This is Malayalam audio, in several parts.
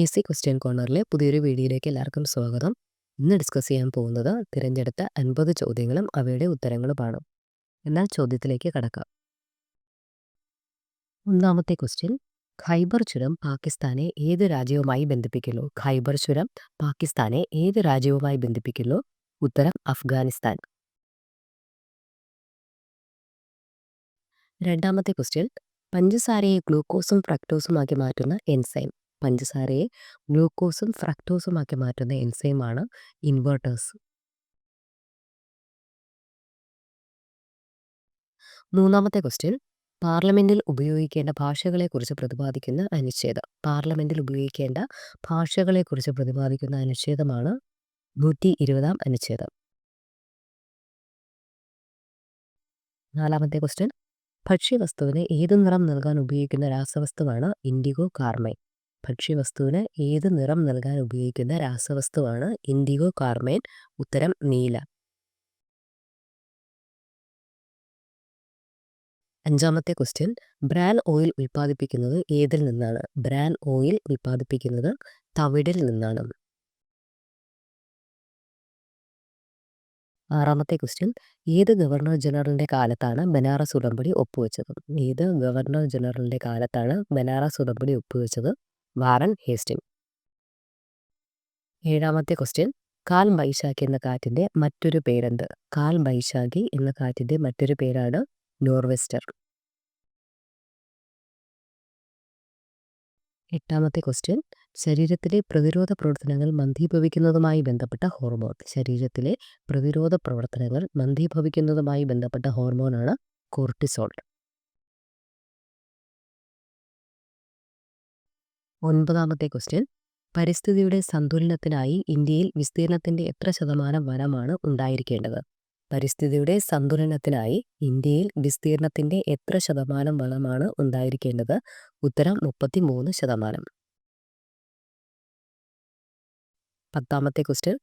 ഈസി ക്വസ്റ്റ്യൻ കോർണറിലെ പുതിയൊരു വീഡിയോയിലേക്ക് എല്ലാവർക്കും സ്വാഗതം. ഇന്ന് ഡിസ്കസ് ചെയ്യാൻ പോകുന്നത് തിരഞ്ഞെടുത്ത 50 ചോദ്യങ്ങളും അവയുടെ ഉത്തരങ്ങളുമാണ്. എന്നാൽ ചോദ്യത്തിലേക്ക് കടക്കാം. ഒന്നാമത്തെ ക്വസ്റ്റ്യൻ, ഖൈബർ ചുരം പാകിസ്ഥാനെ ഏത് രാജ്യവുമായി ബന്ധിപ്പിക്കുന്നു? ഖൈബർ ചുരം പാകിസ്ഥാനെ ഏത് രാജ്യവുമായി ബന്ധിപ്പിക്കുന്നു? ഉത്തരം അഫ്ഗാനിസ്ഥാൻ. രണ്ടാമത്തെ ക്വസ്റ്റ്യൻ, പഞ്ചസാരയെ ഗ്ലൂക്കോസും ഫ്രക്ടോസുമാക്കി മാറ്റുന്ന എൻസൈം. പഞ്ചസാരയെ ഗ്ലൂക്കോസും ഫ്രക്ടോസുമാക്കി മാറ്റുന്ന എൻസൈമാണ് ഇൻവേർട്ടേഴ്സ്. മൂന്നാമത്തെ ക്വസ്റ്റ്യൻ, പാർലമെന്റിൽ ഉപയോഗിക്കേണ്ട ഭാഷകളെക്കുറിച്ച് പ്രതിപാദിക്കുന്ന അനുച്ഛേദം. പാർലമെന്റിൽ ഉപയോഗിക്കേണ്ട ഭാഷകളെക്കുറിച്ച് പ്രതിപാദിക്കുന്ന അനുച്ഛേദമാണ് 120-ാം അനുച്ഛേദം. നാലാമത്തെ ക്വസ്റ്റ്യൻ, ഭക്ഷ്യവസ്തുവിന് ഏത് നിറം നൽകാൻ ഉപയോഗിക്കുന്ന രാസവസ്തുവാണ് ഇൻഡിഗോ കാർമൈൻ. ഭക്ഷ്യവസ്തുവിന് ഏത് നിറം നൽകാൻ ഉപയോഗിക്കുന്ന രാസവസ്തുവാണ് ഇൻഡിഗോ കാർമൈൻ. ഉത്തരം നീല. അഞ്ചാമത്തെ ക്വസ്റ്റ്യൻ, ബ്രാൻ ഓയിൽ ഉൽപ്പാദിപ്പിക്കുന്നത് ഏതിൽ നിന്നാണ്? ബ്രാൻ ഓയിൽ ഉൽപ്പാദിപ്പിക്കുന്നത് തവിടിൽ നിന്നാണ്. ആറാമത്തെ ക്വസ്റ്റ്യൻ, ഏത് ഗവർണർ ജനറലിന്റെ കാലത്താണ് ബനാറസ് ഉടമ്പടി ഒപ്പുവെച്ചത്? ഏത് ഗവർണർ ജനറലിന്റെ കാലത്താണ് ബനാറസ് ഉടമ്പടി ഒപ്പുവെച്ചത്? Warren Hasting. ഏഴാമത്തെ ക്വസ്റ്റ്യൻ, കാൽ ബൈശാഖി എന്ന കാറ്റിന്റെ മറ്റൊരു പേരെന്ത്? കാൽ ബൈശാഖി എന്ന കാറ്റിന്റെ മറ്റൊരു പേരാണ് നോർവെസ്റ്റർ. എട്ടാമത്തെ ക്വസ്റ്റ്യൻ, ശരീരത്തിലെ പ്രതിരോധ പ്രവർത്തനങ്ങൾ മന്ദീഭവിക്കുന്നതുമായി ബന്ധപ്പെട്ട ഹോർമോൺ. ശരീരത്തിലെ പ്രതിരോധ പ്രവർത്തനങ്ങൾ മന്ദീഭവിക്കുന്നതുമായി ബന്ധപ്പെട്ട ഹോർമോണാണ് കോർട്ടിസോൾ. ഒൻപതാമത്തെ ക്വസ്റ്റ്യൻ, പരിസ്ഥിതിയുടെ സന്തുലനത്തിനായി ഇന്ത്യയിൽ വിസ്തീർണത്തിന്റെ എത്ര ശതമാനം വനമാണ് ഉണ്ടായിരിക്കേണ്ടത്? പരിസ്ഥിതിയുടെ സന്തുലനത്തിനായി ഇന്ത്യയിൽ വിസ്തീർണത്തിന്റെ എത്ര ശതമാനം വനമാണ് ഉണ്ടായിരിക്കേണ്ടത്? ഉത്തരം 33%. പത്താമത്തെ ക്വസ്റ്റ്യൻ,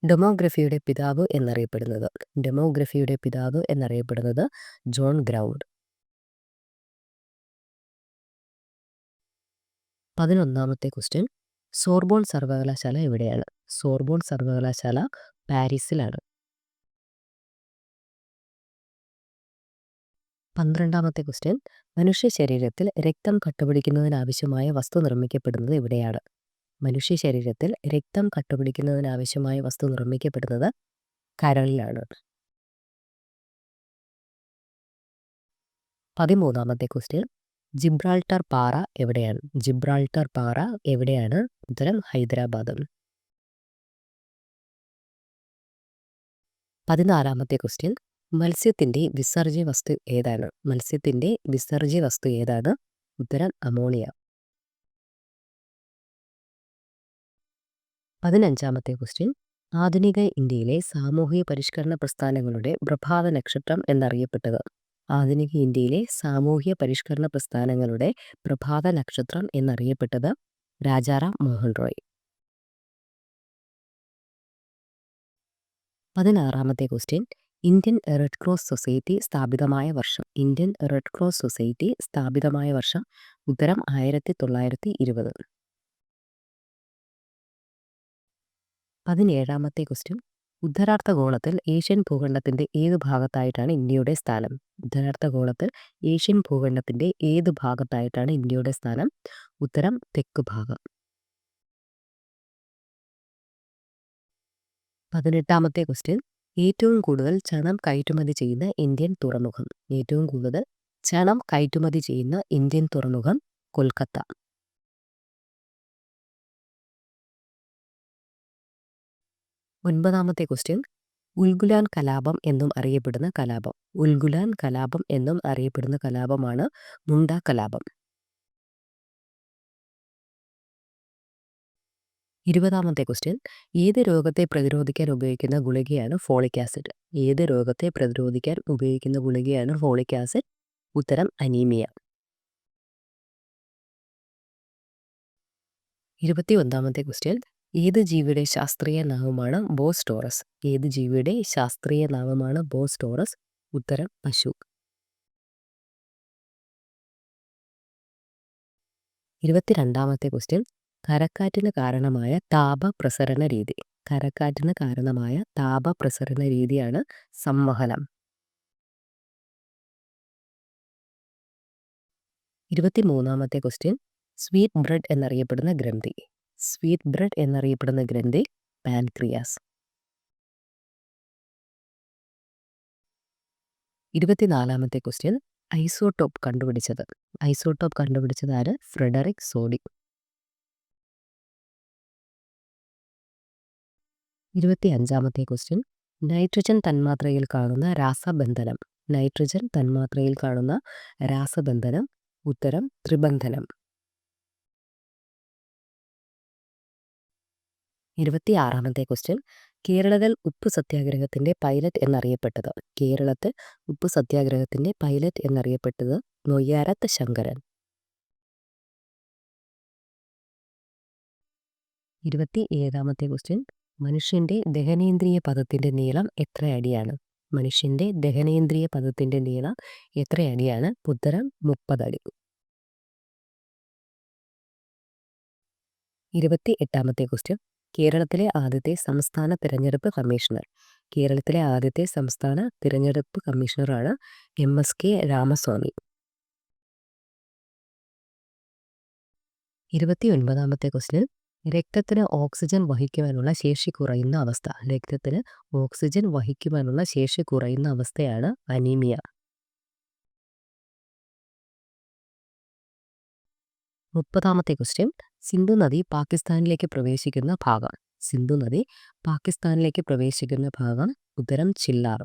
ഡെമോഗ്രഫിയുടെ പിതാവ് എന്നറിയപ്പെടുന്നത്. ഡെമോഗ്രഫിയുടെ പിതാവ് എന്നറിയപ്പെടുന്നത് ജോൺ ഗ്രൗണ്ട്. 11ാമത്തെ ക്വസ്റ്റ്യൻ, സോർബോൺ സർവകലാശാല എവിടെയാണ്? സോർബോൺ സർവകലാശാല പാരീസിലാണ്. 12ാമത്തെ ക്വസ്റ്റ്യൻ, മനുഷ്യ ശരീരത്തിൽ രക്തം കട്ടപിടിക്കുന്നതിനാവശ്യമായ വസ്തു നിർമ്മിക്കപ്പെടുന്നത് എവിടെയാണ്? മനുഷ്യ ശരീരത്തിൽ രക്തം കട്ടപിടിക്കുന്നതിനാവശ്യമായ വസ്തു നിർമ്മിക്കപ്പെടുന്നത് കരളിലാണ്. 13ാമത്തെ ക്വസ്റ്റ്യൻ, ജിബ്രാൾട്ടർ പാറ എവിടെയാണ്? ജിബ്രാൾട്ടർ പാറ എവിടെയാണ്? ഉത്തരം ഹൈദരാബാദ്. 14ാമത്തെ ക്വസ്റ്റ്യൻ, മത്സ്യത്തിന്റെ വിസർജ്യ വസ്തു ഏതാണ്? മത്സ്യത്തിന്റെ വിസർജ്യ വസ്തു ഏതാണ്? ഉത്തരം അമോണിയ. 15ാമത്തെ ക്വസ്റ്റ്യൻ, ആധുനിക ഇന്ത്യയിലെ സാമൂഹിക പരിഷ്കരണ പ്രസ്ഥാനങ്ങളുടെ പ്രഭാത നക്ഷത്രം എന്നറിയപ്പെട്ടത്? ആധുനിക ഇന്ത്യയിലെ സാമൂഹിക പരിഷ്കരണ പ്രസ്ഥാനങ്ങളുടെ പ്രഭാത നക്ഷത്രം എന്നറിയപ്പെട്ടത് രാജാറാം മോഹൻ റോയ്. 16ാമത്തെ question, Indian Red Cross Society സ്ഥാപിതമായ വർഷം. ഇന്ത്യൻ റെഡ് ക്രോസ് സൊസൈറ്റി സ്ഥാപിതമായ വർഷം. ഉത്തരം 1920. 17ാമത്തെ ക്വസ്റ്റ്യൻ, ഉത്തരാർദ്ധഗോളത്തിൽ ഏഷ്യൻ ഭൂഖണ്ഡത്തിന്റെ ഏത് ഭാഗത്തായിട്ടാണ് ഇന്ത്യയുടെ സ്ഥാനം? ഉത്തരാർദ്ധഗോളത്തിൽ ഏഷ്യൻ ഭൂഖണ്ഡത്തിന്റെ ഏത് ഭാഗത്തായിട്ടാണ് ഇന്ത്യയുടെ സ്ഥാനം? ഉത്തരം തെക്ക് ഭാഗം. 18ാമത്തെ ക്വസ്റ്റ്യൻ, ഏറ്റവും കൂടുതൽ ചണം കയറ്റുമതി ചെയ്യുന്ന ഇന്ത്യൻ തുറമുഖം. ഏറ്റവും കൂടുതൽ ചണം കയറ്റുമതി ചെയ്യുന്ന ഇന്ത്യൻ തുറമുഖം കൊൽക്കത്ത. 9ാമത്തെ ക്വസ്റ്റ്യൻ, ഉൽഗുലാൻ കലാപം എന്നും അറിയപ്പെടുന്ന കലാപം. ഉൽഗുലാൻ കലാപം എന്നും അറിയപ്പെടുന്ന കലാപമാണ് മുണ്ട കലാപം. 20ാമത്തെ ക്വസ്റ്റ്യൻ, ഏത് രോഗത്തെ പ്രതിരോധിക്കാൻ ഉപയോഗിക്കുന്ന ഗുളികയാണ് ഫോളിക് ആസിഡ്? ഏത് രോഗത്തെ പ്രതിരോധിക്കാൻ ഉപയോഗിക്കുന്ന ഗുളികയാണ് ഫോളിക് ആസിഡ്? ഉത്തരം അനീമിയ. 21ാമത്തെ ക്വസ്റ്റ്യൻ, ഏത് ജീവിയുടെ ശാസ്ത്രീയ നാമമാണ് ബോസ് ടോറസ്? ഏത് ജീവിയുടെ ശാസ്ത്രീയ നാമമാണ് ബോസ് ടോറസ്? ഉത്തരം പശു. 22ാമത്തെ ക്വസ്റ്റ്യൻ, കരക്കാറ്റിന് കാരണമായ താപപ്രസരണ രീതി. കരക്കാറ്റിന് കാരണമായ താപപ്രസരണ രീതിയാണ് സംവഹനം. 23-ാമത്തെ ക്വസ്റ്റ്യൻ. സ്വീറ്റ് ബ്രെഡ് എന്നറിയപ്പെടുന്ന ഗ്രന്ഥി. സ്വീറ്റ് ബ്രെഡ് എന്നറിയപ്പെടുന്ന ഗ്രന്ഥി പാൻക്രിയാസ്. 24-ാമത്തെ ക്വസ്റ്റ്യൻ. ഐസോടോപ്പ് കണ്ടുപിടിച്ചത്. ഐസോടോപ്പ് കണ്ടുപിടിച്ചത് ആര്? Frederick Soddy. 25-ാമത്തെ ക്വസ്റ്റ്യൻ. നൈട്രജൻ തന്മാത്രയിൽ കാണുന്ന രാസബന്ധനം. നൈട്രജൻ തന്മാത്രയിൽ കാണുന്ന രാസബന്ധനം. ഉത്തരം ത്രിബന്ധനം. 26-ാമത്തെ ക്വസ്റ്റ്യൻ. കേരളത്തിൽ ഉപ്പ് സത്യാഗ്രഹത്തിന്റെ പൈലറ്റ് എന്നറിയപ്പെട്ടത്. കേരളത്തിൽ ഉപ്പ് സത്യാഗ്രഹത്തിന്റെ പൈലറ്റ് എന്നറിയപ്പെട്ടത് നൊയ്യാരത്ത് ശങ്കരൻ. 27-ാമത്തെ ക്വസ്റ്റ്യൻ. മനുഷ്യന്റെ ദഹനേന്ദ്രിയ പദത്തിന്റെ നീളം എത്ര അടിയാണ്? മനുഷ്യന്റെ ദഹനേന്ദ്രിയ പദത്തിന്റെ നീളം എത്ര അടിയാണ്? ഉത്തരം 30 അടി. 28-ാമത്തെ ക്വസ്റ്റ്യൻ. കേരളത്തിലെ ആദ്യത്തെ സംസ്ഥാന തിരഞ്ഞെടുപ്പ് കമ്മീഷണർ. കേരളത്തിലെ ആദ്യത്തെ സംസ്ഥാന തിരഞ്ഞെടുപ്പ് കമ്മീഷണറാണ് MSK രാമസ്വാമി. 29-ാമത്തെ ക്വസ്റ്റ്യൻ. രക്തത്തിന് ഓക്സിജൻ വഹിക്കുവാനുള്ള ശേഷി കുറയുന്ന അവസ്ഥ. രക്തത്തിന് ഓക്സിജൻ വഹിക്കുവാനുള്ള ശേഷി കുറയുന്ന അവസ്ഥയാണ് അനീമിയ. 30-ാമത്തെ ക്വസ്റ്റ്യൻ. സിന്ധു നദി പാകിസ്ഥാനിലേക്ക് പ്രവേശിക്കുന്ന ഭാഗം. സിന്ധു നദി പാകിസ്ഥാനിലേക്ക് പ്രവേശിക്കുന്ന ഭാഗം. ഉത്തരം ചില്ലാർ.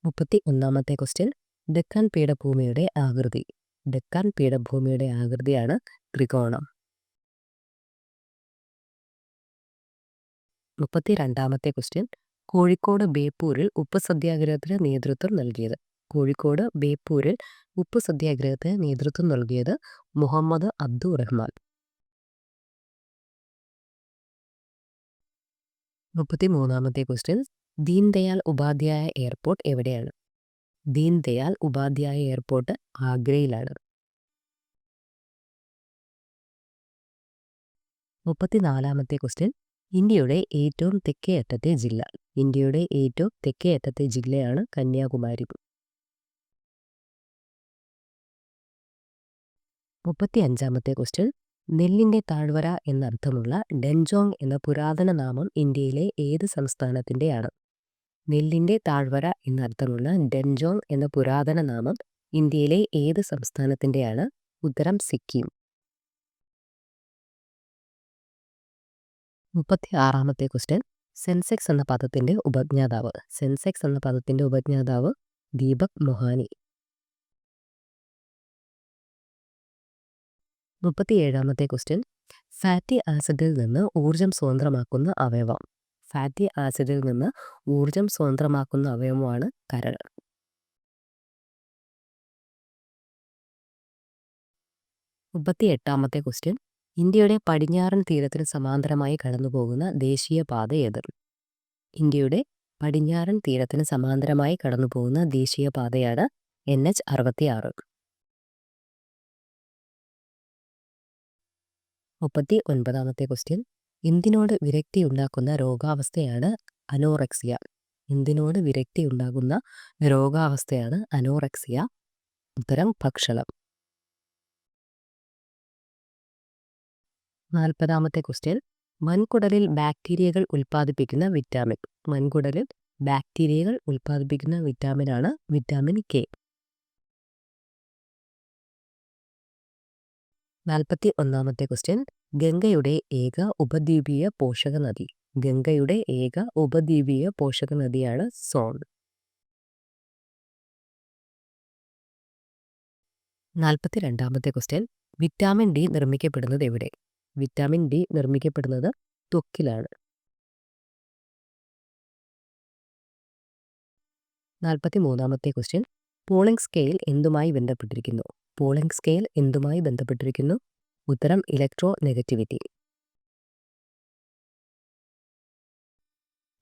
31-ാമത്തെ ക്വസ്റ്റ്യൻ. ഡെക്കാൻ പീഠഭൂമിയുടെ ആകൃതി. ഡെക്കാൻ പീഠഭൂമിയുടെ ആകൃതിയാണ് ത്രികോണം. 32-ാമത്തെ ക്വസ്റ്റ്യൻ. കോഴിക്കോട് ബേപ്പൂരിൽ ഉപ്പ് സത്യാഗ്രഹത്തിന് നേതൃത്വം നൽകിയത്. കോഴിക്കോട് ബേപ്പൂരിൽ ഉപ്പ് സത്യാഗ്രഹത്തിന് നേതൃത്വം നൽകിയത് മുഹമ്മദ് അബ്ദുറഹ്മാൻ. 33-ാമത്തെ ക്വസ്റ്റ്യൻ. ദീൻ ദയാൽ ഉപാധ്യായ എയർപോർട്ട് എവിടെയാണ്? ദീൻ ദയാൽ ഉപാധ്യായ എയർപോർട്ട് ആഗ്രയിലാണ്. 34-ാമത്തെ ക്വസ്റ്റ്യൻ. ഇന്ത്യയുടെ ഏറ്റവും തെക്കേ അറ്റത്തെ ജില്ല. ഇന്ത്യയുടെ ഏറ്റവും തെക്കേ അറ്റത്തെ ജില്ലയാണ് കന്യാകുമാരി. 35-ാമത്തെ ക്വസ്റ്റ്യൻ. നെല്ലിന്റെ താഴ്വര എന്നർത്ഥമുള്ള ഡെൻജോങ് എന്ന പുരാതന നാമം ഇന്ത്യയിലെ ഏത് സംസ്ഥാനത്തിൻ്റെയാണ്? നെല്ലിന്റെ താഴ്വര എന്നർത്ഥമുള്ള ഡെൻജോങ് എന്ന പുരാതന നാമം ഇന്ത്യയിലെ ഏത് സംസ്ഥാനത്തിൻ്റെയാണ്? ഉത്തരം സിക്കിം. 36-ാമത്തെ ക്വസ്റ്റ്യൻ. സെൻസെക്സ് എന്ന പദത്തിന്റെ ഉപജ്ഞാതാവ്. സെൻസെക്സ് എന്ന പദത്തിന്റെ ഉപജ്ഞാതാവ് ദീപക് മൊഹാനി. 37-ാമത്തെ ക്വസ്റ്റ്യൻ. ഫാറ്റി ആസിഡിൽ നിന്ന് ഊർജം സ്വതന്ത്രമാക്കുന്ന അവയവം. ഫാറ്റി ആസിഡിൽ നിന്ന് ഊർജം സ്വതന്ത്രമാക്കുന്ന അവയവമാണ് കരൾ. 38-ാമത്തെ ക്വസ്റ്റ്യൻ. ഇന്ത്യയുടെ പടിഞ്ഞാറൻ തീരത്തിന് സമാന്തരമായി കടന്നുപോകുന്ന ദേശീയപാത ഏത്? ഇന്ത്യയുടെ പടിഞ്ഞാറൻ തീരത്തിന് സമാന്തരമായി കടന്നുപോകുന്ന ദേശീയപാതയാണ് NH 66. 39-ാമത്തെ ക്വസ്റ്റ്യൻ. എന്തിനോട് വിരക്തി ഉണ്ടാക്കുന്ന രോഗാവസ്ഥയാണ് അനോറെക്സിയ? എന്തിനോട് വിരക്തി ഉണ്ടാകുന്ന രോഗാവസ്ഥയാണ് അനോറെക്സിയ? ഉത്തരം ഭക്ഷണം. 40-ാമത്തെ ക്വസ്റ്റ്യൻ. വൻകുടലിൽ ബാക്ടീരിയകൾ ഉൽപ്പാദിപ്പിക്കുന്ന വിറ്റാമിൻ. വൻകുടലിൽ ബാക്ടീരിയകൾ ഉൽപ്പാദിപ്പിക്കുന്ന വിറ്റാമിനാണ് വിറ്റാമിൻ K. 41-ാമത്തെ ക്വസ്റ്റ്യൻ. ഗംഗയുടെ ഏക ഉപദ്വീപീയ പോഷക നദി. ഗംഗയുടെ ഏക ഉപദ്വീപീയ പോഷക നദിയാണ് സോൺ. 42-ാമത്തെ ക്വസ്റ്റ്യൻ. വിറ്റാമിൻ D നിർമ്മിക്കപ്പെടുന്നത് എവിടെ? വിറ്റാമിൻ D നിർമ്മിക്കപ്പെടുന്നത് ത്വക്കിലാണ്. 43-ാമത്തെ ക്വസ്റ്റ്യൻ. പോളിംഗ് സ്കെയിൽ എന്തുമായി ബന്ധപ്പെട്ടിരിക്കുന്നു? പോളിംഗ് സ്കെയിൽ എന്തുമായി ബന്ധപ്പെട്ടിരിക്കുന്നു? ഉത്തരം ഇലക്ട്രോ നെഗറ്റിവിറ്റി.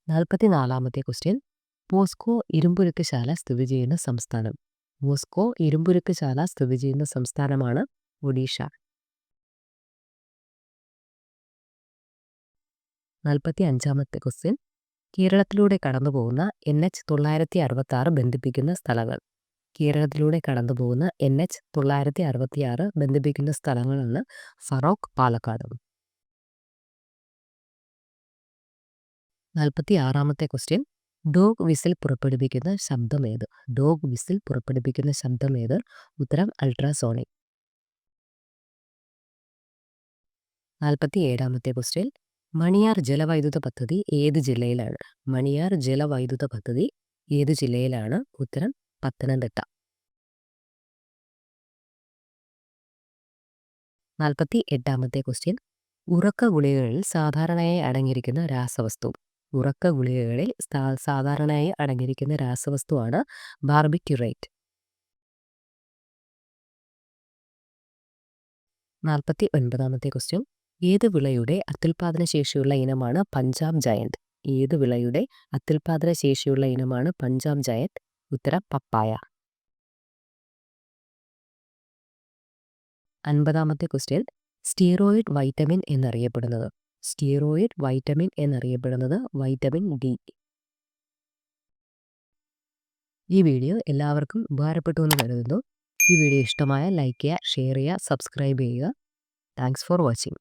44-ാമത്തെ ക്വസ്റ്റ്യൻ. പോസ്കോ ഇരുമ്പുരുക്കശാല സ്ഥിതി ചെയ്യുന്ന സംസ്ഥാനം. മോസ്കോ ഇരുമ്പുരുക്ക് ശാല സ്ഥിതി ചെയ്യുന്ന സംസ്ഥാനമാണ് ഒഡീഷ. 45-ാമത്തെ ക്വസ്റ്റ്യൻ. കേരളത്തിലൂടെ കടന്നുപോകുന്ന NH-966 ബന്ധിപ്പിക്കുന്ന സ്ഥലങ്ങൾ. കേരളത്തിലൂടെ കടന്നുപോകുന്ന NH-966 ബന്ധിപ്പിക്കുന്ന സ്ഥലങ്ങളാണ് ഫറോക്ക്, പാലക്കാട്. 46-ാമത്തെ ക്വസ്റ്റ്യൻ. ഡോഗ് വിസിൽ പുറപ്പെടുവിക്കുന്ന ശബ്ദമേത്? ഡോഗ് വിസിൽ പുറപ്പെടുവിക്കുന്ന ശബ്ദമേത്? ഉത്തരം അൾട്രാസോണിക്. 47-ാമത്തെ ക്വസ്റ്റ്യൻ. മണിയാർ ജലവൈദ്യുത പദ്ധതി ഏത് ജില്ലയിലാണ്? മണിയാർ ജലവൈദ്യുത പദ്ധതി ഏത് ജില്ലയിലാണ്? ഉത്തരം പത്തനംതിട്ട. 48-ാമത്തെ ക്വസ്റ്റ്യൻ. ഉറക്ക ഗുളികകളിൽ സാധാരണയായി അടങ്ങിയിരിക്കുന്ന രാസവസ്തു. ഉറക്ക ഗുളികകളിൽ സാധാരണയായി അടങ്ങിയിരിക്കുന്ന രാസവസ്തുവാണ് ബാർബിറ്റുറേറ്റ്. 49-ാമത്തെ ക്വസ്റ്റ്യൻ. ഏത് വിളയുടെ അത്യുൽപാദന ശേഷിയുള്ള ഇനമാണ് പഞ്ചാബ് ജയന്റ്? ഏത് വിളയുടെ അത്യുൽപാദന ശേഷിയുള്ള ഇനമാണ് പഞ്ചാബ് ജയന്റ്? ഉത്തരം പപ്പായ. 50-ാമത്തെ ക്വസ്റ്റ്യൻ. സ്റ്റിറോയിഡ് വൈറ്റമിൻ എന്നറിയപ്പെടുന്നത്. സ്റ്റിറോയിഡ് വൈറ്റമിൻ എന്നറിയപ്പെടുന്നത് വൈറ്റമിൻ ഡി. ഈ വീഡിയോ എല്ലാവർക്കും ഉപകാരപ്പെട്ടു എന്ന് കരുതുന്നു. ഈ വീഡിയോ ഇഷ്ടമായ ലൈക്ക് ചെയ്യുക, ഷെയർ ചെയ്യുക, സബ്സ്ക്രൈബ് ചെയ്യുക. Thanks for watching.